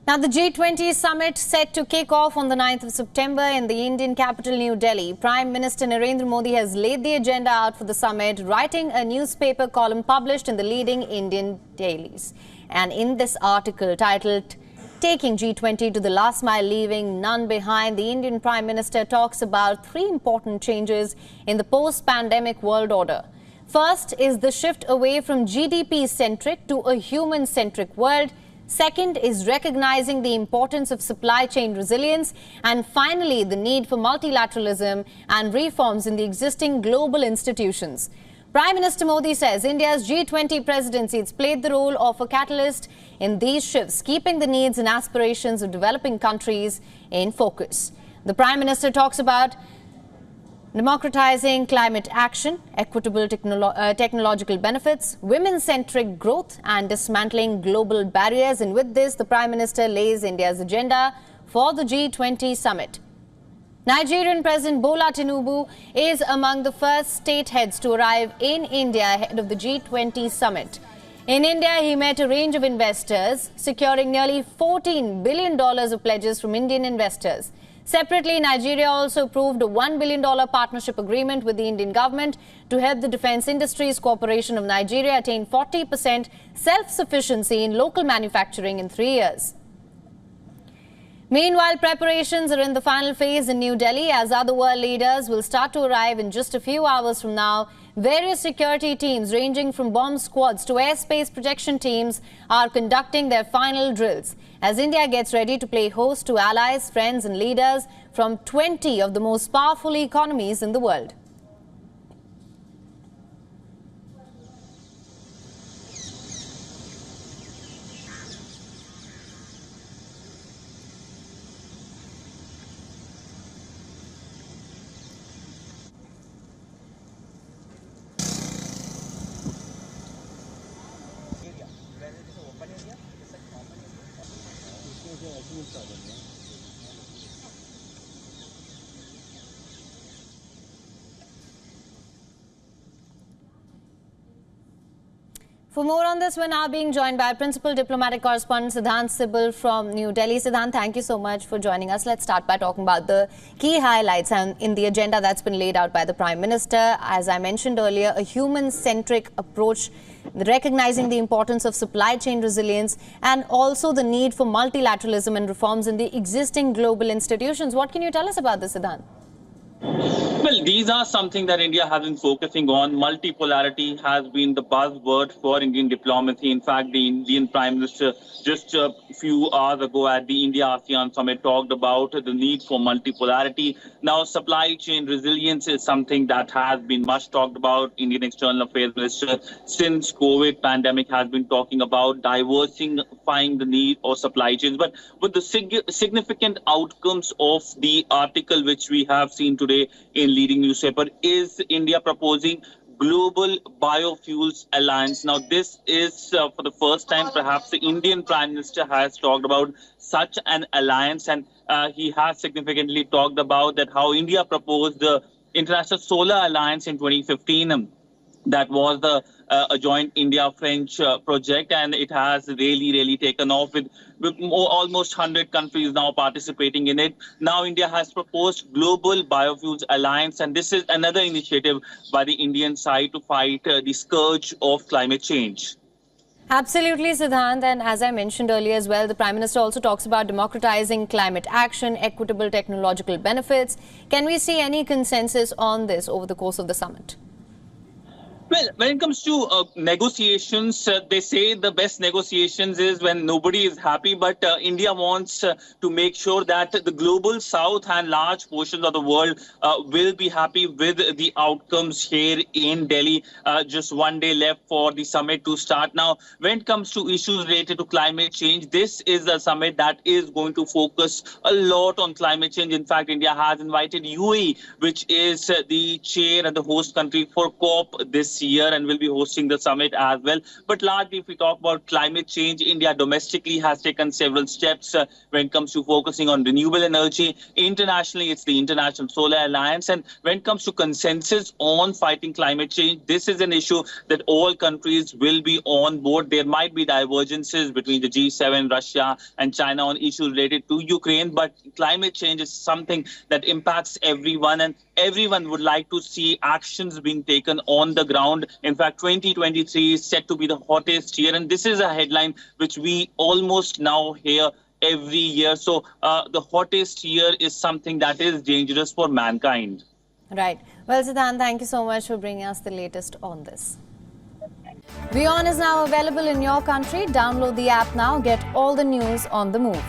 Now, the G20 summit set to kick off on the 9th of September in the Indian capital, New Delhi. Prime Minister Narendra Modi has laid the agenda out for the summit, writing a newspaper column published in the leading Indian dailies. And in this article titled, "Taking G20 to the Last Mile, Leaving None Behind," the Indian Prime Minister talks about three important changes in the post-pandemic world order. First is the shift away from GDP-centric to a human-centric world. Second is recognizing the importance of supply chain resilience. And finally, the need for multilateralism and reforms in the existing global institutions. Prime Minister Modi says India's G20 presidency has played the role of a catalyst in these shifts, keeping the needs and aspirations of developing countries in focus. The Prime Minister talks about democratizing climate action, equitable technological benefits, women-centric growth and dismantling global barriers. And with this, the Prime Minister lays India's agenda for the G20 summit. Nigerian President Bola Tinubu is among the first state heads to arrive in India ahead of the G20 summit. In India, he met a range of investors, securing nearly $14 billion of pledges from Indian investors. Separately, Nigeria also approved a $1 billion partnership agreement with the Indian government to help the Defence Industries Corporation of Nigeria attain 40% self-sufficiency in local manufacturing in 3 years. Meanwhile, preparations are in the final phase in New Delhi as other world leaders will start to arrive in just a few hours from now. Various security teams ranging from bomb squads to airspace protection teams are conducting their final drills as India gets ready to play host to allies, friends and leaders from 20 of the most powerful economies in the world. For more on this, we're now being joined by Principal Diplomatic Correspondent Siddhant Sibal from New Delhi. Siddhant, thank you so much for joining us. Let's start by talking about the key highlights in the agenda that's been laid out by the Prime Minister. As I mentioned earlier, a human-centric approach, recognizing the importance of supply chain resilience and also the need for multilateralism and reforms in the existing global institutions. What can you tell us about this, Siddhant? Well, these are something that India has been focusing on. Multipolarity has been the buzzword for Indian diplomacy. In fact, the Indian Prime Minister just a few hours ago at the India-ASEAN Summit talked about the need for multipolarity. Now, supply chain resilience is something that has been much talked about. Indian External Affairs Minister, since COVID pandemic, has been talking about diversifying the need of supply chains. But with the significant outcomes of the article which we have seen today in leading newspaper, is India proposing Global Biofuels Alliance. Now, this is for the first time, perhaps the Indian Prime Minister has talked about such an alliance, and he has significantly talked about that how India proposed the International Solar Alliance in 2015. That was a joint India-French project, and it has really taken off with almost 100 countries now participating in it. Now India has proposed Global Biofuels Alliance, and this is another initiative by the Indian side to fight the scourge of climate change. Absolutely, Siddhant. And as I mentioned earlier as well, the Prime Minister also talks about democratizing climate action, equitable technological benefits. Can we see any consensus on this over the course of the summit? Well, when it comes to negotiations, they say the best negotiations is when nobody is happy. But India wants to make sure that the global south and large portions of the world will be happy with the outcomes here in Delhi. Just one day left for the summit to start. Now, when it comes to issues related to climate change, this is a summit that is going to focus a lot on climate change. In fact, India has invited UAE, which is the chair and the host country for COP this this year and will be hosting the summit as well. But largely, if we talk about climate change, India domestically has taken several steps when it comes to focusing on renewable energy. Internationally, it's the International Solar Alliance. And when it comes to consensus on fighting climate change, this is an issue that all countries will be on board. There might be divergences between the G7, Russia and China on issues related to Ukraine, but climate change is something that impacts everyone, and everyone would like to see actions being taken on the ground. In fact, 2023 is set to be the hottest year, and this is a headline which we almost now hear every year. So the hottest year is something that is dangerous for mankind. Right. Well, Siddhant, thank you so much for bringing us the latest on this. WION is now available in your country. Download the app now. Get all the news on the move.